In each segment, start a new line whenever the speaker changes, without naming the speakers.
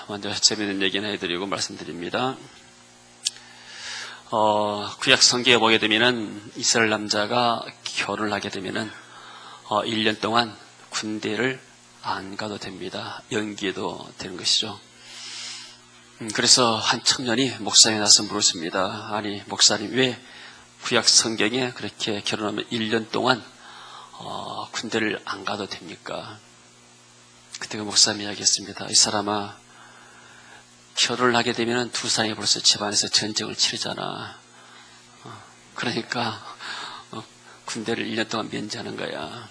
먼저 재미있는 얘기는 해드리고 말씀드립니다. 구약 성경에 보게 되면은 이스라엘 남자가 결혼을 하게 되면은 1년 동안 군대를 안 가도 됩니다. 연기도 되는 것이죠. 그래서 한 청년이 목사님에 나서 물었습니다. 아니 목사님, 왜 구약 성경에 그렇게 결혼하면 1년 동안 군대를 안 가도 됩니까? 그때 그 목사님이 이야기했습니다. 이 사람아, 결혼을 하게 되면 두 사람이 벌써 집안에서 전쟁을 치르잖아. 그러니까 군대를 1년 동안 면제하는 거야.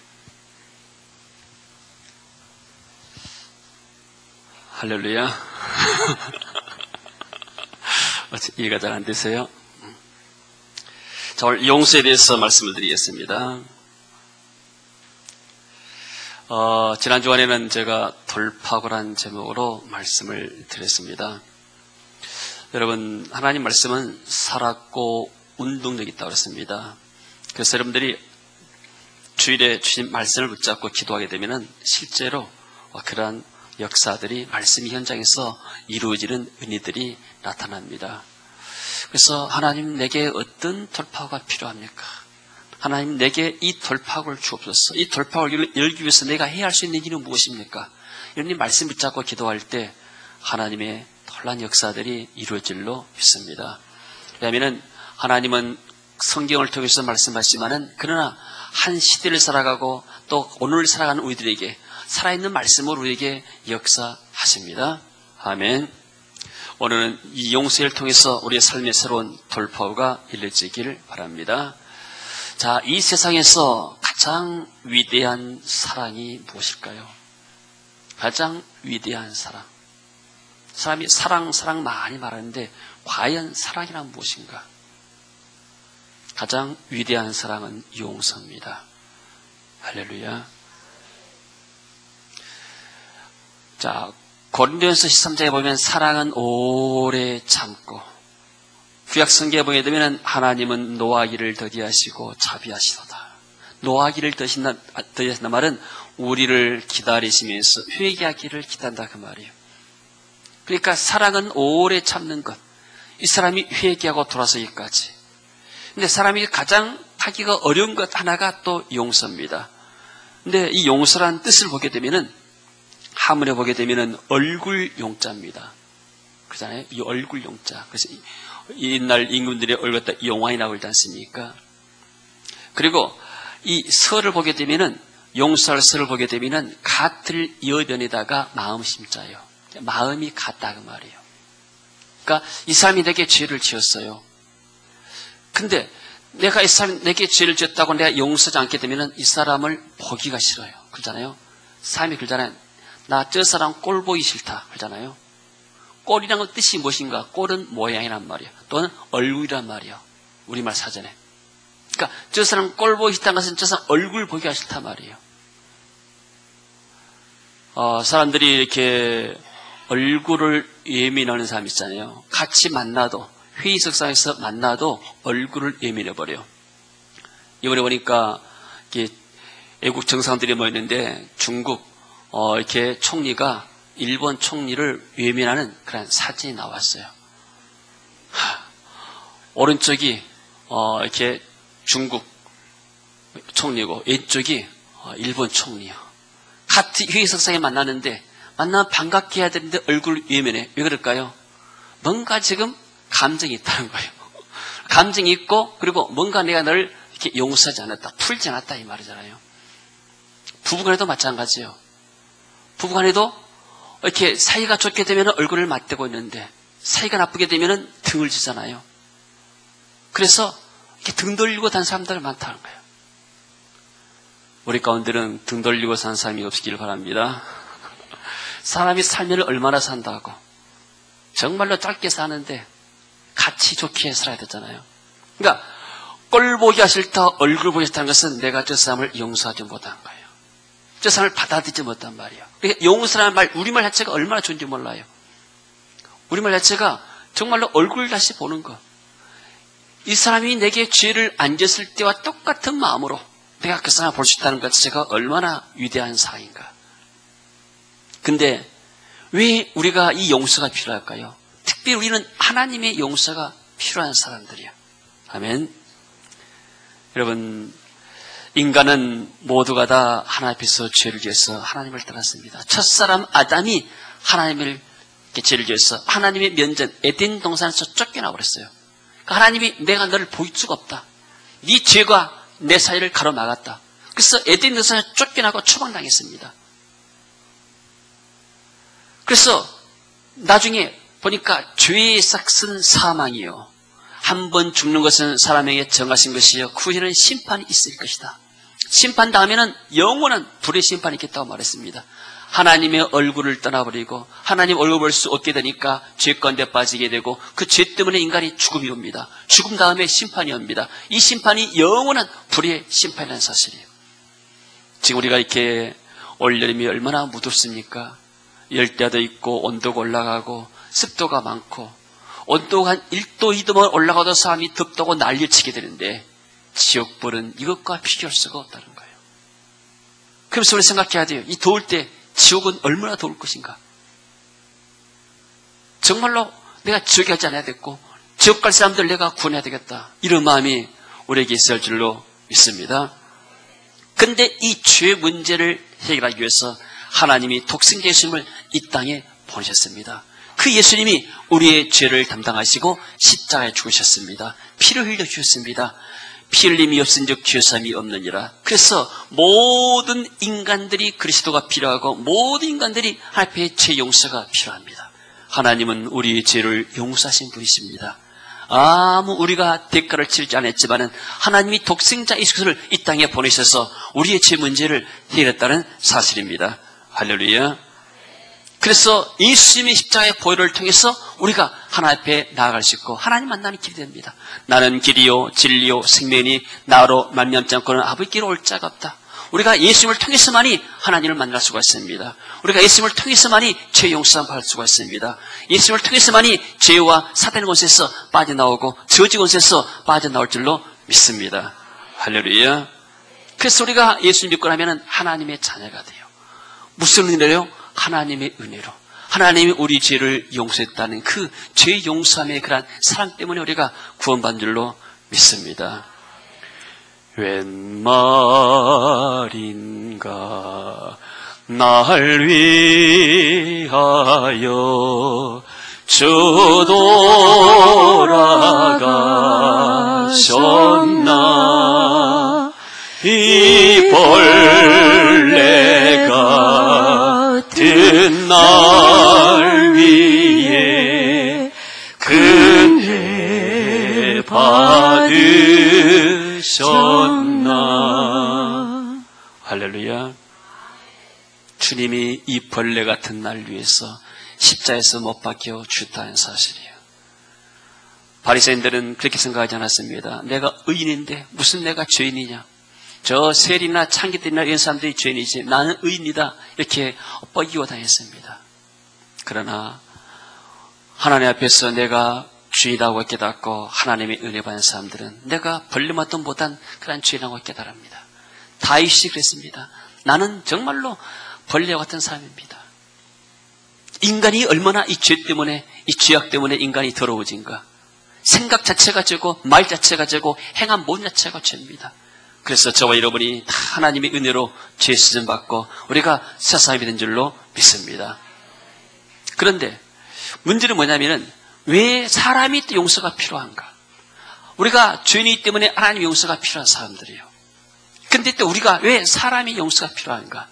할렐루야. 이해가 잘 안 되세요? 자, 오늘 용서에 대해서 말씀을 드리겠습니다. 지난 주간에는 제가 돌파구란 제목으로 말씀을 드렸습니다. 여러분, 하나님 말씀은 살았고 운동력이 있다고 그랬습니다. 그래서 여러분들이 주일에 주신 말씀을 붙잡고 기도하게 되면 실제로 그러한 역사들이 말씀 현장에서 이루어지는 은혜들이 나타납니다. 그래서 하나님, 내게 어떤 돌파구가 필요합니까? 하나님, 내게 이 돌파구를 주옵소서. 이 돌파구를 열기 위해서 내가 해야 할 수 있는 일은 무엇입니까? 이런 말씀 붙잡고 기도할 때 하나님의 놀라운 역사들이 이루어질 줄로 믿습니다. 왜냐하면 하나님은 성경을 통해서 말씀하시지만은 그러나 한 시대를 살아가고 또 오늘 살아가는 우리들에게 살아있는 말씀으로 우리에게 역사하십니다. 아멘. 오늘은 이 용서를 통해서 우리의 삶의 새로운 돌파구가 이루어지길 바랍니다. 자, 이 세상에서 가장 위대한 사랑이 무엇일까요? 가장 위대한 사랑. 사람이 사랑 많이 말하는데 과연 사랑이란 무엇인가? 가장 위대한 사랑은 용서입니다. 할렐루야. 자, 고린도전서 13장에 보면 사랑은 오래 참고, 구약 성경에 보게 되면 하나님은 노하기를 더디하시고 자비하시도다. 노하기를 더디하신다 말은 우리를 기다리시면서 회개하기를 기다린다 그 말이에요. 그러니까 사랑은 오래 참는 것. 이 사람이 회개하고 돌아서기까지. 근데 사람이 가장 하기가 어려운 것 하나가 또 용서입니다. 근데 이 용서란 뜻을 보게 되면은 한문에 보게 되면은 얼굴 용자입니다. 그잖아요. 이 얼굴 용자. 그래서 옛날 임금들의 얼굴 갖다 용왕이라고 그러지 않습니까? 그리고 이 서를 보게 되면은 용서할 서를 보게 되면은 같을 여변에다가 마음 심자예요. 마음이 같다 그 말이에요. 그러니까 이 사람이 내게 죄를 지었어요. 근데 내가 이 사람이 내게 죄를 지었다고 내가 용서하지 않게 되면은 이 사람을 보기가 싫어요. 그러잖아요. 사람이 그러잖아요. 나 저 사람 꼴 보기 싫다. 그러잖아요. 꼴이란 뜻이 무엇인가? 꼴은 모양이란 말이에요. 또는 얼굴이란 말이에요. 우리말 사전에. 그러니까 저 사람 꼴 보기 싫다는 것은 저 사람 얼굴 보기가 싫단 말이에요. 사람들이 이렇게 얼굴을 예민하는 사람 있잖아요. 같이 만나도, 회의석상에서 만나도 얼굴을 예민해버려요. 이번에 보니까 애국 정상들이 모였는데 중국 이렇게 총리가 일본 총리를 외면하는 그런 사진이 나왔어요. 오른쪽이 이렇게 중국 총리고 왼쪽이 일본 총리요. 같이 회의석상에 만나는데 만나면 반갑게 해야 되는데 얼굴 외면해. 왜 그럴까요? 뭔가 지금 감정이 있다는 거예요. 감정이 있고 그리고 뭔가 내가 널 이렇게 용서하지 않았다, 풀지 않았다 이 말이잖아요. 부부간에도 마찬가지예요. 부부간에도 이렇게 사이가 좋게 되면 얼굴을 맞대고 있는데 사이가 나쁘게 되면 등을 지잖아요. 그래서 이렇게 등 돌리고 단 사람들 많다는 거예요. 우리 가운데는 등 돌리고 산 사람이 없기를 바랍니다. 사람이 살면 얼마나 산다고. 정말로 짧게 사는데 같이 좋게 살아야 되잖아요. 그러니까 꼴 보기가 싫다, 얼굴 보기 싫다는 것은 내가 저 사람을 용서하지 못한 거예요. 저 사람을 받아들이지 못한 말이에요. 그러니까 용서라는 말, 우리말 자체가 얼마나 좋은지 몰라요. 우리말 자체가 정말로 얼굴 다시 보는 것. 이 사람이 내게 죄를 안 졌을 때와 똑같은 마음으로 내가 그 사람을 볼 수 있다는 것 자체가 얼마나 위대한 사랑인가. 근데 왜 우리가 이 용서가 필요할까요? 특별히 우리는 하나님의 용서가 필요한 사람들이야. 아멘. 여러분, 인간은 모두가 다 하나님 앞에서 죄를 지어서 하나님을 떠났습니다. 첫사람 아담이 하나님을 죄를 지어서 하나님의 면전 에덴 동산에서 쫓겨나 버렸어요. 그러니까 하나님이 내가 너를 볼 수가 없다. 네 죄가 내 사이를 가로막았다. 그래서 에덴 동산에서 쫓겨나고 추방당했습니다. 그래서 나중에 보니까 죄의 삭은 사망이요. 한 번 죽는 것은 사람에게 정하신 것이요. 그 후에는 심판이 있을 것이다. 심판 다음에는 영원한 불의 심판이 있겠다고 말했습니다. 하나님의 얼굴을 떠나버리고 하나님 얼굴 볼 수 없게 되니까 죄 가운데 빠지게 되고 그 죄 때문에 인간이 죽음이 옵니다. 죽음 다음에 심판이 옵니다. 이 심판이 영원한 불의 심판이라는 사실이에요. 지금 우리가 이렇게 올여름이 얼마나 무덥습니까? 열대야도 있고 온도가 올라가고 습도가 많고 온도가 한 1도 2도만 올라가도 사람이 덥다고 난리치게 되는데 지옥불은 이것과 비교할 수가 없다는 거예요. 그래서 우리 생각해야 돼요. 이 더울 때 지옥은 얼마나 더울 것인가. 정말로 내가 지옥에 가지 않아야 되겠고 지옥 갈 사람들 내가 구원해야 되겠다. 이런 마음이 우리에게 있을 줄로 믿습니다. 근데 이 죄 문제를 해결하기 위해서 하나님이 독생자 예수님을 이 땅에 보내셨습니다. 그 예수님이 우리의 죄를 담당하시고 십자가에 죽으셨습니다. 피를 흘려주셨습니다. 피 흘림이 없은즉 죄사함이 없느니라. 그래서 모든 인간들이 그리스도가 필요하고 모든 인간들이 하나님의 죄 용서가 필요합니다. 하나님은 우리의 죄를 용서하신 분이십니다. 아무 우리가 대가를 치르지 않았지만은 하나님이 독생자 예수를 이 땅에 보내셔서 우리의 죄 문제를 해결했다는 사실입니다. 할렐루야. 그래서 예수님의 십자가의 보혈을 통해서 우리가 하나님 앞에 나아갈 수 있고 하나님 만나는 길이 됩니다. 나는 길이요 진리요 생명이니 나로 말미암지 않고는 아버지께로 올 자가 없다. 우리가 예수님을 통해서만이 하나님을 만날 수가 있습니다. 우리가 예수님을 통해서만이 죄 용서함 받을 수가 있습니다. 예수님을 통해서만이 죄와 사단의 권세에서 빠져나오고 저주 권세에서 빠져나올 줄로 믿습니다. 할렐루야. 그래서 우리가 예수님 믿고 나면 하나님의 자녀가 돼요. 무슨 은혜로요? 하나님의 은혜로. 하나님이 우리 죄를 용서했다는 그 죄 용서함의 그런 사랑 때문에 우리가 구원받은 줄로 믿습니다. 웬 말인가 날 위하여 주 돌아가셨나 이 벌레가 든 날 위해 은혜 받으셨나. 할렐루야. 주님이 이 벌레 같은 날 위해서 십자에서 못 박혀 죽었다는 사실이에요. 바리새인들은 그렇게 생각하지 않았습니다. 내가 의인인데 무슨 내가 죄인이냐. 저 세리나 창기들이나 이런 사람들이 죄인이지 나는 의인이다. 이렇게 뻐기고 다녔습니다. 그러나 하나님 앞에서 내가 죄인이라고 깨닫고 하나님의 은혜 받는 사람들은 내가 벌레만도 못한 그런 죄인이라고 깨달습니다. 다윗이 그랬습니다. 나는 정말로 벌레와 같은 사람입니다. 인간이 얼마나 이 죄 때문에 이 죄악 때문에 인간이 더러워진가. 생각 자체가 죄고 말 자체가 죄고 행한 모든 자체가 죄입니다. 그래서 저와 여러분이 다 하나님의 은혜로 죄 씻음 받고 우리가 새 사람이 된 줄로 믿습니다. 그런데 문제는 뭐냐면은 왜 사람이 또 용서가 필요한가? 우리가 죄인이기 때문에 하나님의 용서가 필요한 사람들이에요. 근데 또 우리가 왜 사람이 용서가 필요한가?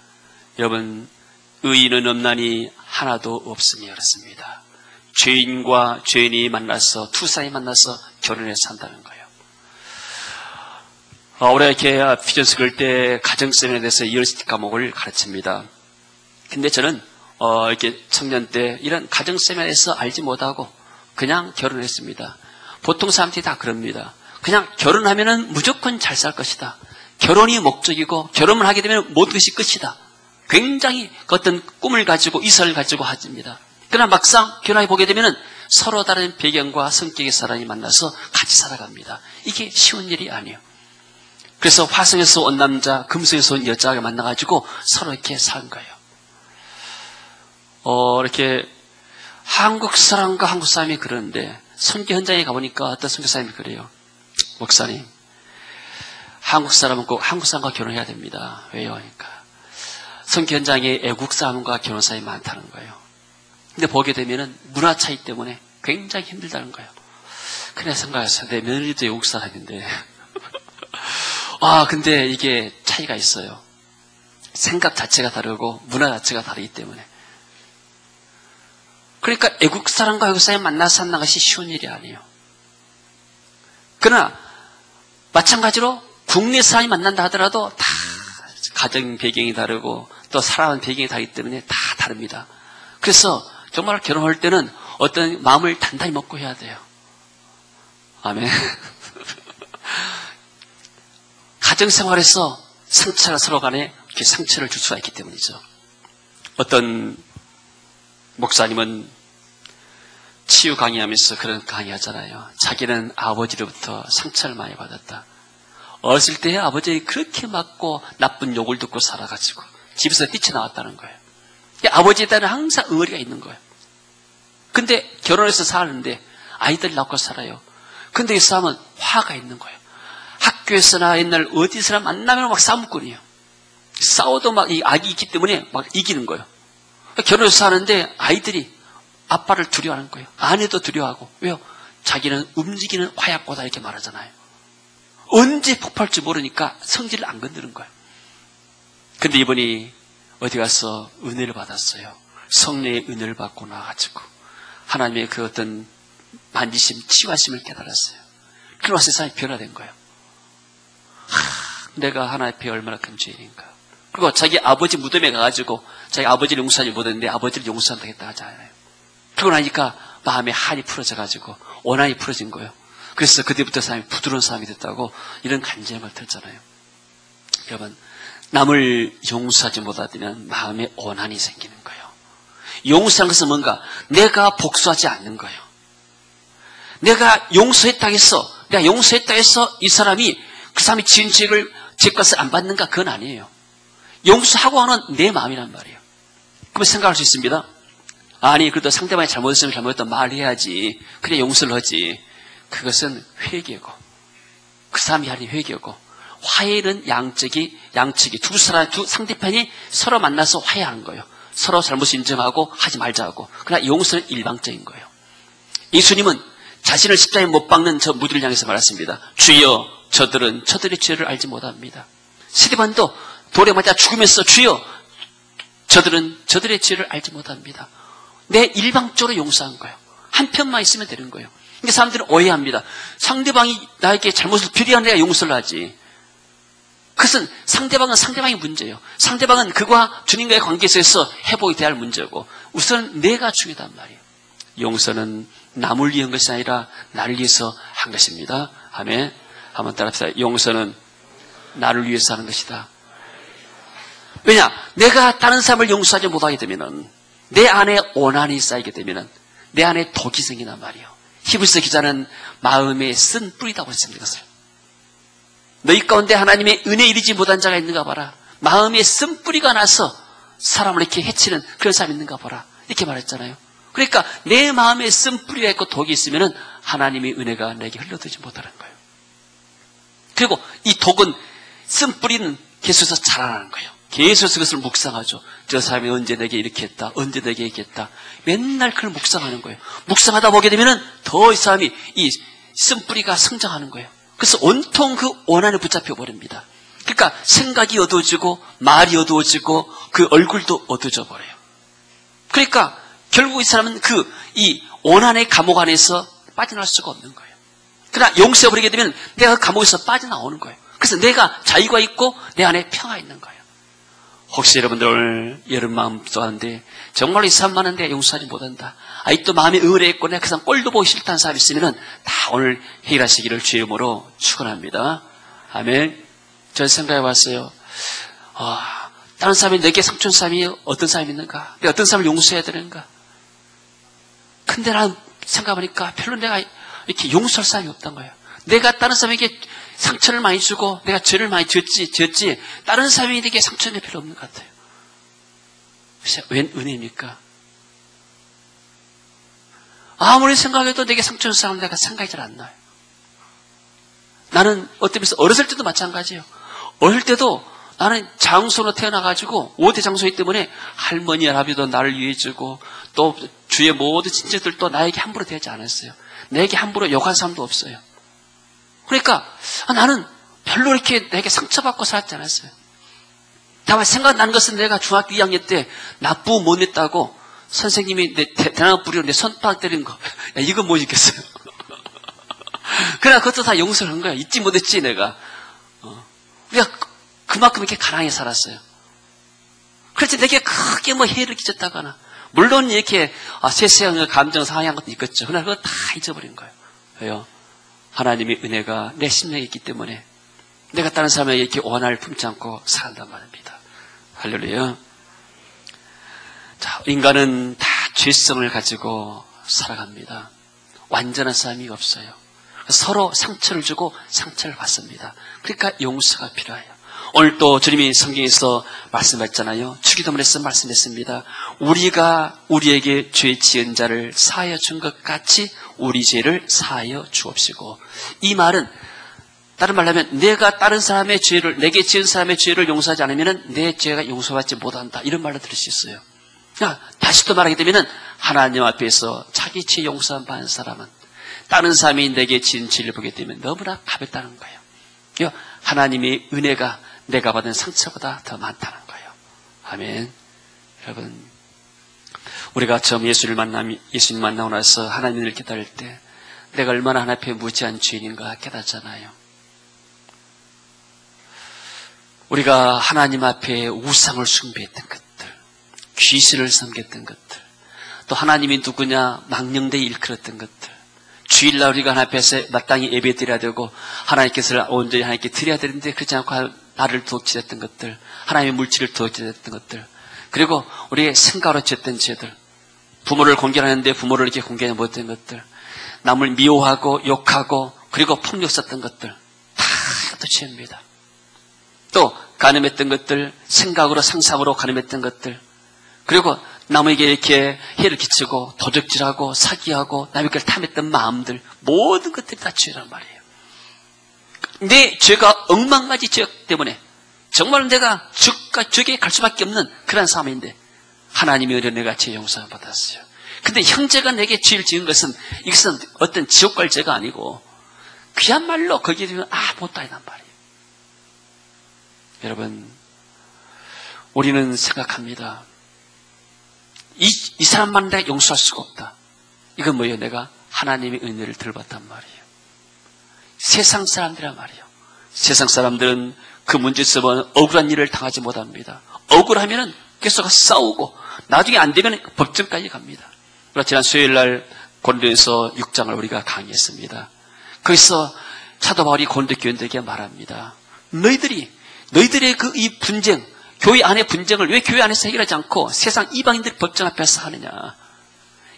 여러분, 의인은 없나니 하나도 없으니 그렇습니다. 죄인과 죄인이 만나서 두 사람이 만나서 결혼해서 산다는 거예요. 우리가 이렇게 비전스 그럴 때 가정세면에 대해서 이어스틱 과목을 가르칩니다. 근데 저는 이렇게 청년 때 이런 가정세면에서 알지 못하고 그냥 결혼했습니다. 보통 사람들이 다 그럽니다. 그냥 결혼하면은 무조건 잘 살 것이다. 결혼이 목적이고 결혼을 하게 되면 모든 것이 끝이다. 굉장히 어떤 꿈을 가지고 이설을 가지고 하집니다. 그러나 막상 결혼해 보게 되면은 서로 다른 배경과 성격의 사람이 만나서 같이 살아갑니다. 이게 쉬운 일이 아니에요. 그래서 화성에서 온 남자, 금성에서 온 여자가 만나가지고 서로 이렇게 산 거예요. 이렇게 한국 사람과 한국 사람이 그러는데 선교 현장에 가보니까 어떤 선교사님이 그래요. 목사님, 한국 사람은 꼭 한국 사람과 결혼해야 됩니다. 왜요? 그러니까 선교 현장에 애국 사람과 결혼 사람이 많다는 거예요. 근데 보게 되면은 문화 차이 때문에 굉장히 힘들다는 거예요. 그래 생각했어요. 내 며느리도 외국 사람인데 근데 이게 차이가 있어요. 생각 자체가 다르고 문화 자체가 다르기 때문에. 그러니까 애국 사람과 외국 사람이 만나서 사는 것이 쉬운 일이 아니에요. 그러나 마찬가지로 국내 사람이 만난다 하더라도 다 가정 배경이 다르고 또 살아온 배경이 다르기 때문에 다 다릅니다. 그래서 정말 결혼할 때는 어떤 마음을 단단히 먹고 해야 돼요. 아멘. 가정생활에서 상처가 서로 간에 이렇게 상처를 줄 수가 있기 때문이죠. 어떤 목사님은 치유 강의하면서 그런 강의하잖아요. 자기는 아버지로부터 상처를 많이 받았다. 어렸을 때 아버지가 그렇게 맞고 나쁜 욕을 듣고 살아가지고 집에서 뛰쳐나왔다는 거예요. 아버지에 대한 항상 의리가 있는 거예요. 근데 결혼해서 사는데 아이들 낳고 살아요. 근데 이 사람은 화가 있는 거예요. 학교에서나 옛날 어디서나 만나면 막 싸움꾼이에요. 싸워도 막 이 악이 있기 때문에 막 이기는 거예요. 결혼해서 사는데 아이들이 아빠를 두려워하는 거예요. 아내도 두려워하고. 왜요? 자기는 움직이는 화약고다 이렇게 말하잖아요. 언제 폭발할지 모르니까 성질을 안 건드는 거예요. 근데 이분이 어디 가서 은혜를 받았어요. 성령의 은혜를 받고 나가지고 하나님의 그 어떤 만지심, 치유하심을 깨달았어요. 그러고 세상이 변화된 거예요. 내가 하나님 앞에 얼마나 큰 죄인인가. 그리고 자기 아버지 무덤에 가가지고 자기 아버지를 용서하지 못했는데 아버지를 용서한다고 했다 하잖아요. 그러고 나니까 마음에 한이 풀어져가지고 원한이 풀어진 거예요. 그래서 그때부터 사람이 부드러운 사람이 됐다고 이런 간증을 들었잖아요. 여러분, 남을 용서하지 못하면 마음에 원한이 생기는 거예요. 용서하는 것은 뭔가 내가 복수하지 않는 거예요. 내가 용서했다고 해서 이 사람이 그 사람이 지은 죄를 제 것을 안 받는가? 그건 아니에요. 용서하고 하는 내 마음이란 말이에요. 그러면 생각할 수 있습니다. 아니 그래도 상대방이 잘못했으면 잘못했다 말해야지. 그래 용서를 하지. 그것은 회개고 그 사람이 하는 회개고 화해는 양측이 두 상대편이 서로 만나서 화해하는 거예요. 서로 잘못을 인정하고 하지 말자고. 그러나 용서는 일방적인 거예요. 예수님은 자신을 십자가에 못 박는 저 무리를 향해서 말했습니다. 주여 저들은 저들의 죄를 알지 못합니다. 스데반도 돌에 맞아 죽으면서 주여 저들은 저들의 죄를 알지 못합니다. 내 일방적으로 용서한 거예요. 한편만 있으면 되는 거예요. 그러니까 사람들은 오해합니다. 상대방이 나에게 잘못을 비리한 내가 용서를 하지. 그것은 상대방의 문제예요. 상대방은 그와 주님과의 관계에 있어서 회복이 돼야 할 문제고 우선 내가 중요하단 말이에요. 용서는 남을 위한 것이 아니라 나를 위해서 한 것입니다. 아멘. 한번 따라합시다. 용서는 나를 위해서 하는 것이다. 왜냐? 내가 다른 사람을 용서하지 못하게 되면은 내 안에 원한이 쌓이게 되면은 내 안에 독이 생긴단 말이에요. 히브리서 기자는 마음에 쓴 뿌리다고 했습니다. 이것을. 너희 가운데 하나님의 은혜에 이르지 못한 자가 있는가 봐라. 마음에 쓴 뿌리가 나서 사람을 이렇게 해치는 그런 사람이 있는가 봐라. 이렇게 말했잖아요. 그러니까 내 마음에 쓴 뿌리가 있고 독이 있으면은 하나님의 은혜가 내게 흘러들지 못하는 거예요. 그리고 이 독은 쓴 뿌리는 계속해서 자라나는 거예요. 계속해서 그것을 묵상하죠. 저 사람이 언제 내게 이렇게 했다. 언제 내게 이렇게 했다. 맨날 그걸 묵상하는 거예요. 묵상하다 보게 되면은 더 이 사람이 이 쓴 뿌리가 성장하는 거예요. 그래서 온통 그 원한에 붙잡혀 버립니다. 그러니까 생각이 어두워지고 말이 어두워지고 그 얼굴도 어두워져 버려요. 그러니까 결국 이 사람은 이 원한의 감옥 안에서 빠져나올 수가 없는 거예요. 그러나 용서해버리게 되면 내가 그 감옥에서 빠져나오는 거예요. 그래서 내가 자유가 있고 내 안에 평화 있는 거예요. 혹시 여러분들 오늘 여름 마음 쏘는데 정말 이 사람 많은데 용서하지 못한다. 아직도 마음이 의뢰했고 내가 그 사람 꼴도 보기 싫다는 사람이 있으면 다 오늘 해결하시기를 주의 이름으로 축원합니다. 아멘. 전 생각해봤어요. 다른 사람이 내게 상처 준 사람이 어떤 사람이 있는가? 내가 어떤 사람을 용서해야 되는가? 근데 난 생각해보니까 별로 내가 이렇게 용서할 사람이 없단 거예요. 내가 다른 사람에게 상처를 많이 주고 내가 죄를 많이 지었지 다른 사람에게 상처는 별로 없는 것 같아요. 웬 은혜입니까? 아무리 생각해도 내게 상처 준 사람 내가 생각이 잘 안 나요. 나는 어떤 면에서 어렸을 때도 마찬가지예요. 어릴 때도 나는 장손으로 태어나가지고 5대 장손이기 때문에 할머니, 할아버지도 나를 위해주고 또 주의 모든 친척들도 나에게 함부로 대하지 않았어요. 내게 함부로 욕한 사람도 없어요. 그러니까 나는 별로 이렇게 내게 상처받고 살았지 않았어요. 다만 생각나는 것은 내가 중학교 2학년 때 나쁘고 못 냈다고 선생님이 내 대나무 뿌리로 내 손바닥 때린 거. 야, 이거 못 잊겠어요. 그러나 그것도 다 용서를 한 거야. 잊지 못했지 내가. 우리가 그만큼 이렇게 가난하게 살았어요. 그렇지 내게 크게 뭐 해를 끼쳤다거나 물론 이렇게 세세한 감정 상한 것도 있겠죠. 그러나 그거 다 잊어버린 거예요. 왜요? 하나님의 은혜가 내 심령에 있기 때문에 내가 다른 사람에게 이렇게 원한을 품지 않고 살한단 말입니다. 할렐루야. 자, 인간은 다 죄성을 가지고 살아갑니다. 완전한 사람이 없어요. 서로 상처를 주고 상처를 받습니다. 그러니까 용서가 필요해요. 오늘 또 주님이 성경에서 말씀하셨잖아요. 주기도문에서 말씀했습니다. 우리가 우리에게 죄 지은 자를 사하여 준 것 같이 우리 죄를 사하여 주옵시고. 이 말은 다른 말로 하면 내가 다른 사람의 죄를 내게 지은 사람의 죄를 용서하지 않으면 내 죄가 용서받지 못한다. 이런 말로 들을 수 있어요. 다시 또 말하게 되면 하나님 앞에서 자기 죄 용서 안 받는 사람은 다른 사람이 내게 지은 죄를 보게 되면 너무나 가볍다는 거예요. 하나님의 은혜가 내가 받은 상처보다 더 많다는 거예요. 아멘. 여러분, 우리가 처음 예수님 만나고 나서 하나님을 깨달을 때 내가 얼마나 하나님 앞에 무지한 죄인인가 깨닫잖아요. 우리가 하나님 앞에 우상을 숭배했던 것들, 귀신을 섬겼던 것들, 또 하나님이 누구냐 망령되이 일컬었던 것들, 주일날 우리가 하나님 앞에서 마땅히 예배드려야 되고 하나님께서 온전히 하나님께 드려야 되는데 그렇지 않고 나를 도둑질했던 것들, 하나님의 물질을 도둑질했던 것들, 그리고 우리의 생각으로 지었던 죄들, 부모를 공경하는데 부모를 이렇게 공경하지 못했던 것들, 남을 미워하고 욕하고 그리고 폭력 썼던 것들 다 이것도 죄입니다. 또 간음했던 것들, 생각으로 상상으로 간음했던 것들, 그리고 남에게 이렇게 해를 끼치고 도적질하고 사기하고 남의 걸 탐했던 마음들, 모든 것들이 다 죄란 말이에요. 내 죄가 억만가지 죄 때문에 정말 내가 적에 갈 수밖에 없는 그런 삶인데 하나님의 은혜로 내가 죄 용서를 받았어요. 근데 형제가 내게 죄를 지은 것은 이것은 어떤 지옥 갈 죄가 아니고 그야말로 거기에 되면 아무것도 아니란 말이에요. 여러분, 우리는 생각합니다. 이 사람만 내가 용서할 수가 없다. 이건 뭐예요? 내가 하나님의 은혜를 들어봤단 말이에요. 세상 사람들이란 말이에요. 세상 사람들은 그 문제점은 억울한 일을 당하지 못합니다. 억울하면은 계속 싸우고 나중에 안 되면 법정까지 갑니다. 지난 수요일날 고린도에서 6장을 우리가 강의했습니다. 거기서 사도 바울이 고린도 교인들에게 말합니다. 너희들의 이 분쟁, 교회 안의 분쟁을 왜 교회 안에서 해결하지 않고 세상 이방인들 법정 앞에서 하느냐.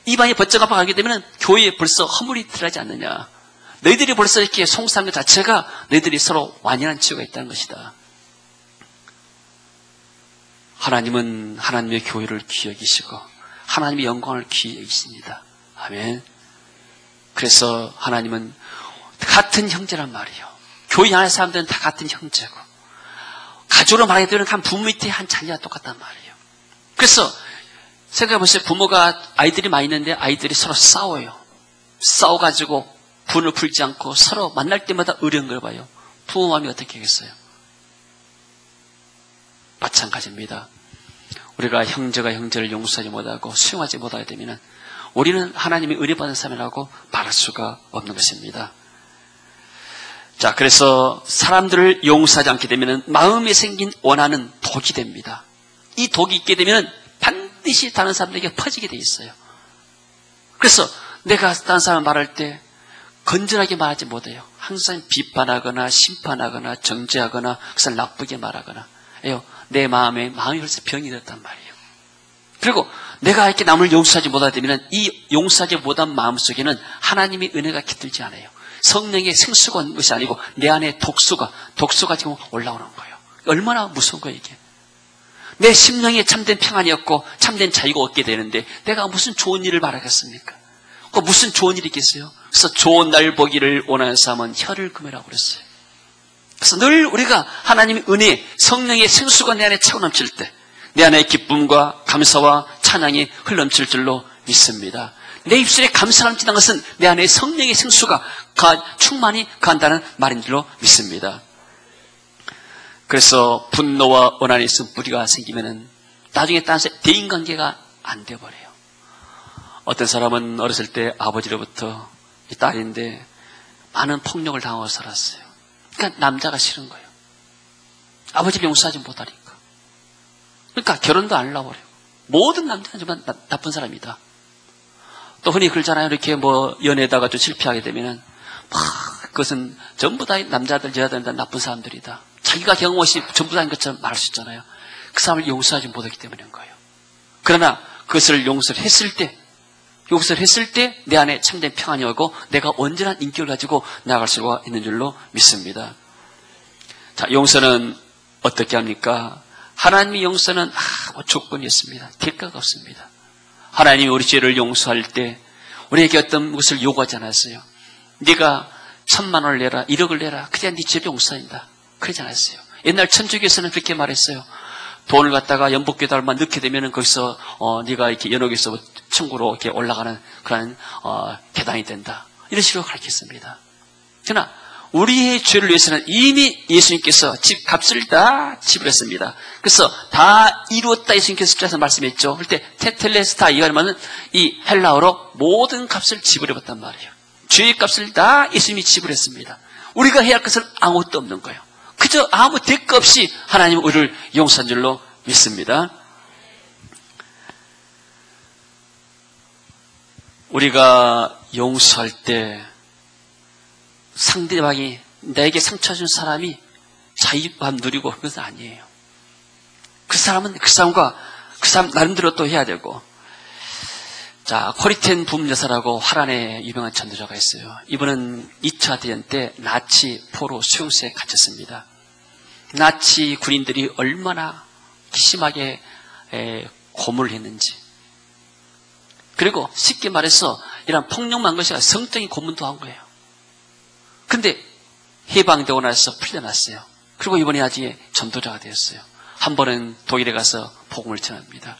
이방인 법정 앞에 가게 되면 교회에 벌써 허물이 드러나지 않느냐. 너희들이 벌써 이렇게 송사하는 것 자체가 너희들이 서로 완연한 치유가 있다는 것이다. 하나님은 하나님의 교회를 귀히 여기시고 하나님의 영광을 귀히 여기십니다. 아멘. 그래서 하나님은 같은 형제란 말이에요. 교회 안의 사람들은 다 같은 형제고 가족으로 말하게 되면 한 부모 밑에 한 자녀가 똑같단 말이에요. 그래서 생각해보세요. 부모가 아이들이 많이 있는데 아이들이 서로 싸워요. 싸워가지고 분을 풀지 않고 서로 만날 때마다 어려운 걸 봐요. 부모 마음이 어떻게 하겠어요? 마찬가지입니다. 우리가 형제가 형제를 용서하지 못하고 수용하지 못하게 되면 우리는 하나님의 은혜 받은 사람이라고 말할 수가 없는 것입니다. 자, 그래서 사람들을 용서하지 않게 되면 마음에 생긴 원한은 독이 됩니다. 이 독이 있게 되면 반드시 다른 사람들에게 퍼지게 돼 있어요. 그래서 내가 다른 사람 말할 때 건전하게 말하지 못해요. 항상 비판하거나 심판하거나 정죄하거나 그것을 나쁘게 말하거나 내 마음이 벌써 병이 됐단 말이에요. 그리고 내가 이렇게 남을 용서하지 못하게 되면 이 용서하지 못한 마음 속에는 하나님의 은혜가 깃들지 않아요. 성령의 생수가 있는 것이 아니고 내 안에 독소가 지금 올라오는 거예요. 얼마나 무서운 거예요 이게. 내 심령에 참된 평안이 없고 참된 자유가 얻게 되는데 내가 무슨 좋은 일을 바라겠습니까? 그 무슨 좋은 일이 있겠어요? 그래서 좋은 날 보기를 원하는 사람은 혀를 금해라고 그랬어요. 그래서 늘 우리가 하나님의 은혜, 성령의 생수가 내 안에 차고 넘칠 때 내 안에 기쁨과 감사와 찬양이 흘러넘칠 줄로 믿습니다. 내 입술에 감사가 넘치는 것은 내 안에 성령의 생수가 충만히 간다는 말인 줄로 믿습니다. 그래서 분노와 원한이 있으면 무리가 생기면은 나중에 따라서 대인관계가 안 돼버려요. 어떤 사람은 어렸을 때 아버지로부터 이 딸인데 많은 폭력을 당하고 살았어요. 그러니까 남자가 싫은 거예요. 아버지를 용서하지 못하니까. 그러니까 결혼도 안 하려고 그래요. 모든 남자는 정말 나쁜 사람이다. 또 흔히 그러잖아요. 이렇게 뭐 연애에다가 좀 실패하게 되면은 그것은 전부 다 남자들, 여자들 다 나쁜 사람들이다. 자기가 경험 없이 전부 다인 것처럼 말할 수 있잖아요. 그 사람을 용서하지 못했기 때문인 거예요. 그러나 그것을 용서를 했을 때 내 안에 참된 평안이 오고 내가 온전한 인격을 가지고 나아갈 수가 있는 줄로 믿습니다. 자, 용서는 어떻게 합니까? 하나님의 용서는 조건이 있습니다. 대가가 없습니다. 하나님이 우리 죄를 용서할 때 우리에게 어떤 것을 요구하지 않았어요. 네가 1,000만 원을 내라, 1억을 내라. 그래야 네 죄를 용서한다. 그러지 않았어요. 옛날 천주교에서는 그렇게 말했어요. 돈을 갖다가 연복교에다 얼마 넣게 되면은 거기서 네가 이렇게 연옥에서 천국으로 이렇게 올라가는 그런 계단이 된다. 이런 식으로 가르쳤습니다. 그러나 우리의 죄를 위해서는 이미 예수님께서 값을 다 지불했습니다. 그래서 다 이루었다 예수님께서 십자가에서 말씀했죠. 그때 테텔레스타 이 말은 이 헬라어로 모든 값을 지불해봤단 말이에요. 죄의 값을 다 예수님이 지불했습니다. 우리가 해야 할 것은 아무것도 없는 거예요. 그저 아무 대가 없이 하나님은 우리를 용서한 줄로 믿습니다. 우리가 용서할 때 상대방이 나에게 상처 준 사람이 자유감 누리고 그것은 아니에요. 그 사람 나름대로 또 해야 되고. 자, 코리텐 붐여사라고 화란의 유명한 전도자가 있어요. 이분은 2차 대전 때 나치 포로 수용소에 갇혔습니다. 나치 군인들이 얼마나 심하게 고문을 했는지. 그리고 쉽게 말해서 이런 폭력만 한 것이 아니라 성적인 고문도 한 거예요. 근데 해방되고 나서 풀려났어요. 그리고 이번에 나중에 전도자가 되었어요. 한 번은 독일에 가서 복음을 전합니다.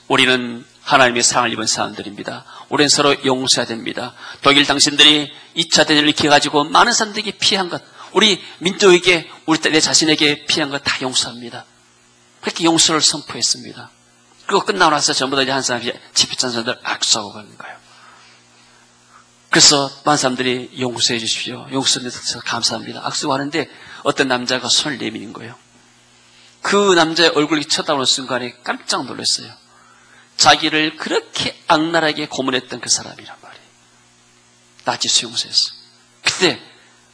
우리는 하나님의 사랑을 입은 사람들입니다. 우리는 서로 용서해야 됩니다. 독일 당신들이 2차 대전을 일으켜가지고 많은 사람들에게 피한 것, 우리 민족에게, 내 자신에게 피한 것 다 용서합니다. 그렇게 용서를 선포했습니다. 그리고 끝나고 나서 전부 다 이제 한 사람이 집회찬사들 악수하고 가는 거예요. 그래서 많은 사람들이 용서해 주십시오. 용서해 주셔서 감사합니다. 악수하는데 어떤 남자가 손을 내미는 거예요. 그 남자의 얼굴이 쳐다보는 순간에 깜짝 놀랐어요. 자기를 그렇게 악랄하게 고문했던 그 사람이란 말이에요. 나치 수용소에서. 그때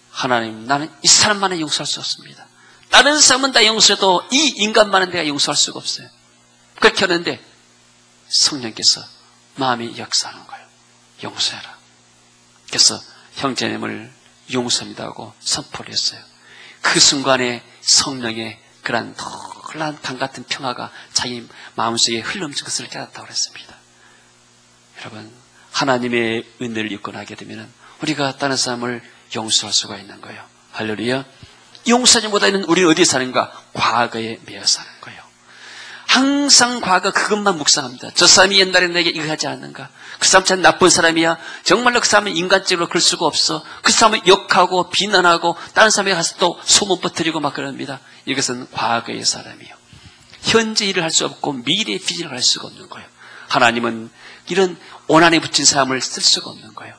하나님, 나는 이 사람만은 용서할 수 없습니다. 다른 사람은 다 용서해도 이 인간만은 내가 용서할 수가 없어요. 그렇게 하는데 성령께서 마음이 역사하는 거예요. 용서해라. 그래서 형제님을 용서합니다 하고 선포를 했어요. 그 순간에 성령의 그런 놀라운 강같은 평화가 자기 마음속에 흘러넘친 것을 깨닫다고 그랬습니다. 여러분, 하나님의 은혜를 입고 나게 되면 우리가 다른 사람을 용서할 수가 있는 거예요. 할렐루야. 용서하지 못하는 우리는 어디에 사는가? 과거에 매여 사는 거예요. 항상 과거 그것만 묵상합니다. 저 사람이 옛날에 내게 이거 하지 않았는가? 그 사람 참 나쁜 사람이야. 정말로 그 사람은 인간적으로 그럴 수가 없어. 그 사람은 욕하고 비난하고 다른 사람에게 가서 또 소문 퍼뜨리고 막 그럽니다. 이것은 과거의 사람이에요. 현재 일을 할 수 없고 미래의 비전을 할 수가 없는 거예요. 하나님은 이런 오난에 붙인 사람을 쓸 수가 없는 거예요.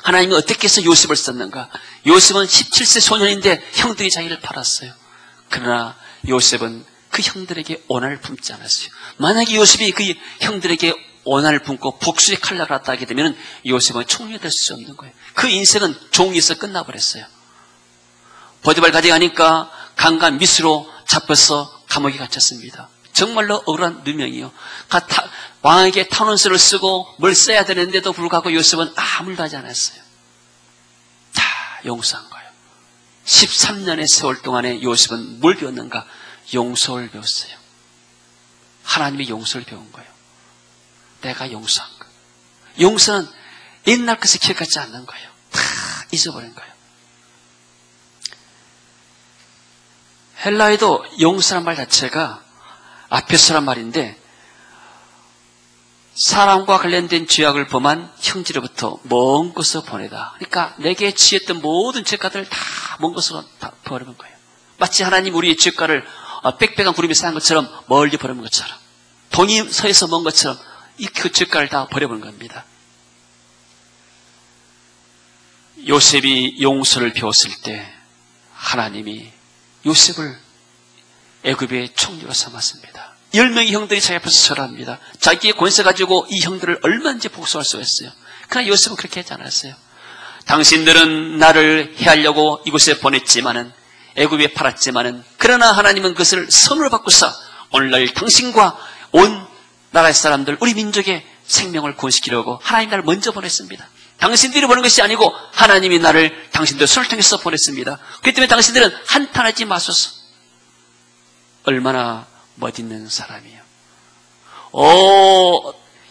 하나님은 어떻게 해서 요셉을 썼는가? 요셉은 17세 소년인데 형들이 자기를 팔았어요. 그러나 요셉은 그 형들에게 오난을 품지 않았어요. 만약에 요셉이 그 형들에게 오난을 품고 복수의 칼날을 갖다 하게 되면 요셉은 총리가 될 수 없는 거예요. 그 인생은 종에서 끝나버렸어요. 보디발 가져가니까 강간 미수로 잡혀서 감옥에 갇혔습니다. 정말로 억울한 누명이요. 왕에게 탄원서를 쓰고 뭘 써야 되는데도 불구하고 요셉은 아무 일도 하지 않았어요. 다 용서한 거예요. 13년의 세월 동안에 요셉은 뭘 배웠는가? 용서를 배웠어요. 하나님의 용서를 배운 거예요. 내가 용서한 거. 용서는 옛날 것을 기억하지 않는 거예요. 다 잊어버린 거예요. 헬라에도 용서란 말 자체가 아페소란 말인데 사람과 관련된 죄악을 범한 형제로부터 먼 곳으로 보내다. 그러니까 내게 지었던 모든 죄가들을 다 먼 곳으로 다 버리는 거예요. 마치 하나님 우리의 죄가를 빽빽한 구름이 쌓인 것처럼 멀리 버리는 것처럼 돈이 서에서 먼 것처럼 그 죄가를 다 버려버린 겁니다. 요셉이 용서를 배웠을 때 하나님이 요셉을 애굽의 총리로 삼았습니다. 10명의 형들이 자기 앞에서 절합니다. 자기의 권세 가지고 이 형들을 얼마든지 복수할 수가 있어요. 그러나 요셉은 그렇게 하지 않았어요. 당신들은 나를 해하려고 이곳에 보냈지만은 애굽에 팔았지만은 그러나 하나님은 그것을 선으로 바꾸사 오늘날 당신과 온 나라의 사람들 우리 민족의 생명을 구원시키려고 하나님 나를 먼저 보냈습니다. 당신들이 보낸 것이 아니고 하나님이 나를 당신들 손을 통해서 보냈습니다. 그렇기 때문에 당신들은 한탄하지 마소서. 얼마나 멋있는 사람이에요.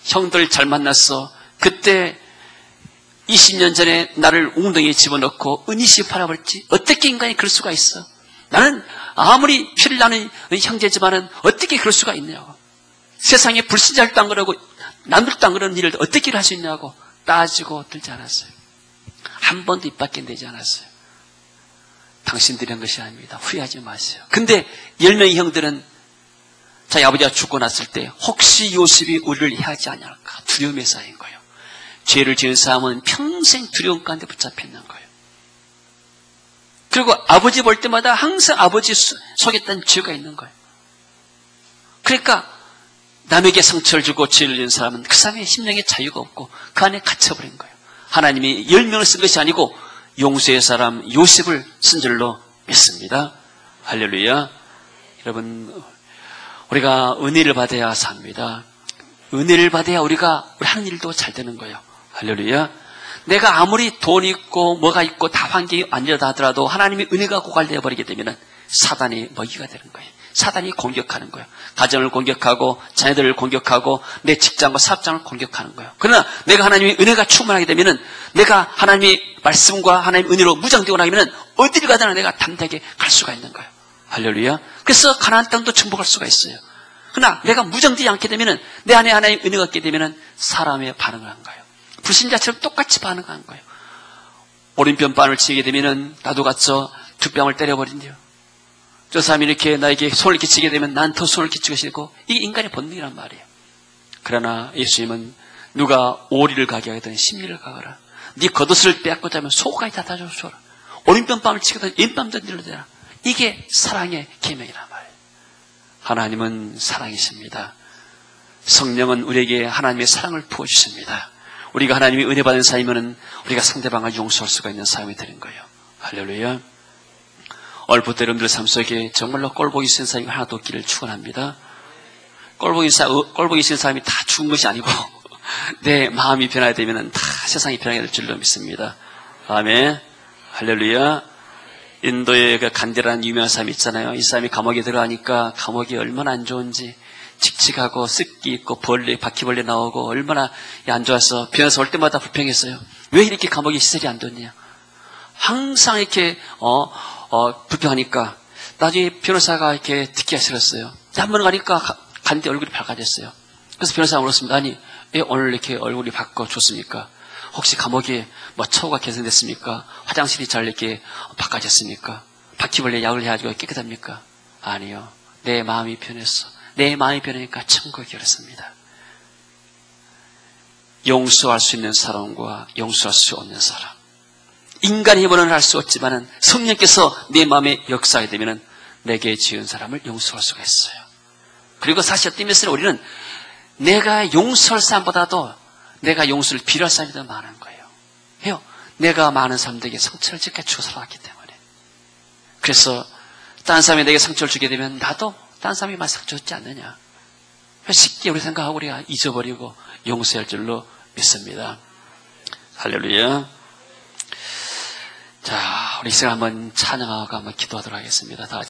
형들 잘 만났어. 그때 20년 전에 나를 웅덩이에 집어넣고 은이시 팔아버렸지. 어떻게 인간이 그럴 수가 있어? 나는 아무리 피를 나는 형제지만은 어떻게 그럴 수가 있냐고. 세상에 불신자를 안 그러고 남들도 안 그러는 일을 어떻게 할 수 있냐고 따지고 들지 않았어요. 한 번도 입 밖에 내지 않았어요. 당신들이 한 것이 아닙니다. 후회하지 마세요. 근데 10명의 형들은 자기 아버지가 죽고 났을 때 혹시 요셉이 우리를 해하지 않을까 두려움에 쌓인 거예요. 죄를 지은 사람은 평생 두려움 가운데 붙잡혀 있는 거예요. 그리고 아버지 볼 때마다 항상 아버지 속에 있던 죄가 있는 거예요. 그러니까 남에게 상처를 주고 죄를 지은 사람은 그 사람의 심령에 자유가 없고 그 안에 갇혀버린 거예요. 하나님이 10명을 쓴 것이 아니고 용서의 사람 요셉을 쓴 줄로 믿습니다. 할렐루야. 여러분, 우리가 은혜를 받아야 삽니다. 은혜를 받아야 우리가 하는 일도 잘 되는 거예요. 할렐루야. 내가 아무리 돈 있고 뭐가 있고 다 환경이 안 좋다 하더라도 하나님의 은혜가 고갈되어 버리게 되면 사단의 먹이가 되는 거예요. 사단이 공격하는 거예요. 가정을 공격하고 자녀들을 공격하고 내 직장과 사업장을 공격하는 거예요. 그러나 내가 하나님의 은혜가 충만하게 되면 내가 하나님의 말씀과 하나님의 은혜로 무장되고 나면 어디를 가든 내가 담대하게 갈 수가 있는 거예요. 할렐루야. 그래서 가나안 땅도 정복할 수가 있어요. 그러나 내가 무장되지 않게 되면 내 안에 하나님의 은혜가 없게 되면 사람의 반응을 한 거예요. 불신자처럼 똑같이 반응한 거예요. 오른편 뺨을 치게 되면 나도 가서 두 뺨을 때려버린대요. 저 사람이 이렇게 나에게 손을 이렇게 치게 되면 난 더 손을 이렇게 치고 싶고 이게 인간의 본능이란 말이에요. 그러나 예수님은 누가 오리를 가게 하든 심리를 가거라. 네 겉옷을 빼앗고자 하면 속까지 다 다져줘라. 오른편 뺨을 치거든 왼뺨도 늘려대라. 이게 사랑의 계명이란 말이에요. 하나님은 사랑이십니다. 성령은 우리에게 하나님의 사랑을 부어주십니다. 우리가 하나님의 은혜 받은 사이면은 우리가 상대방을 용서할 수가 있는 사람이 되는 거예요. 할렐루야. 얼핏 여러분들 삶 속에 정말로 꼴보기 싫은 사람이 하나도 없기를 축원합니다. 꼴보기 싫은 사람이 다 죽은 것이 아니고 내 마음이 변하게 되면 다 세상이 변하게 될 줄로 믿습니다. 아멘. 할렐루야. 인도에 그 간디라는 유명한 사람이 있잖아요. 이 사람이 감옥에 들어가니까 감옥이 얼마나 안 좋은지 칙칙하고 습기 있고 벌레, 바퀴벌레 나오고 얼마나 안 좋아서 변호사 올 때마다 불평했어요. 왜 이렇게 감옥이 시설이 안 좋냐. 항상 이렇게 불평하니까 나중에 변호사가 이렇게 듣기가 싫었어요. 한 번 가니까 간디 얼굴이 밝아졌어요. 그래서 변호사가 물었습니다. 아니 왜 오늘 이렇게 얼굴이 바꿔줬습니까? 혹시 감옥에 뭐 처우가 개선됐습니까? 화장실이 잘 이렇게 바꿔졌습니까? 바퀴벌레 약을 해가지고 깨끗합니까? 아니요. 내 마음이 변했어. 내 마음이 변하니까 천국이 열렸습니다. 용서할 수 있는 사람과 용서할 수 없는 사람. 인간의 힘으로는 할 수 없지만은 성령께서 내 마음에 역사하게 되면은 내게 지은 사람을 용서할 수가 있어요. 그리고 사실 어떤 면에서는 우리는 내가 용서할 사람보다도 내가 용서를 필요할 사람이 더 많은 거예요. 해요. 내가 많은 사람들에게 상처를 지켜주고 살아왔기 때문에. 그래서 다른 사람이 내게 상처를 주게 되면 나도 다른 사람이 많이 상처 줬지 않느냐. 쉽게 우리 생각하고 우리가 잊어버리고 용서할 줄로 믿습니다. 할렐루야. 자, 우리 이 시간 한번 찬양하고 한번 기도하도록 하겠습니다. 다